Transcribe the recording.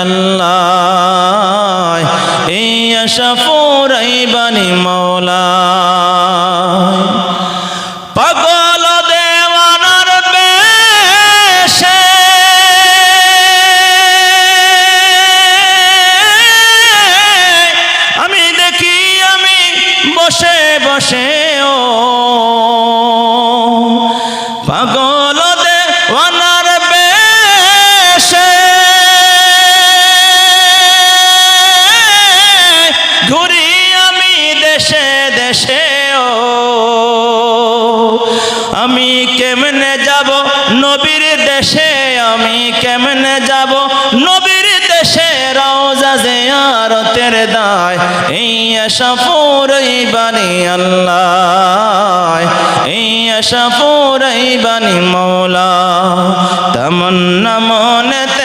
আল্লাহ এই আশা ফুরাইবানি মওলা পাগল দেওয়ানার বেশে আমি দেখি আমি বসে বসে ও পাগল দেওয়ানার বেশে ঘুরি আমি দেশে দেশে ও আমি কেমনে যাব নবীর দেশে আমি কেমনে যাব নবীর দেশে রওজা জিয়ারতের দায় এই আশা ফুরাইবানি আল্লাহ এই আশা ফুরাইবানি মওলা তামান্না মনেতে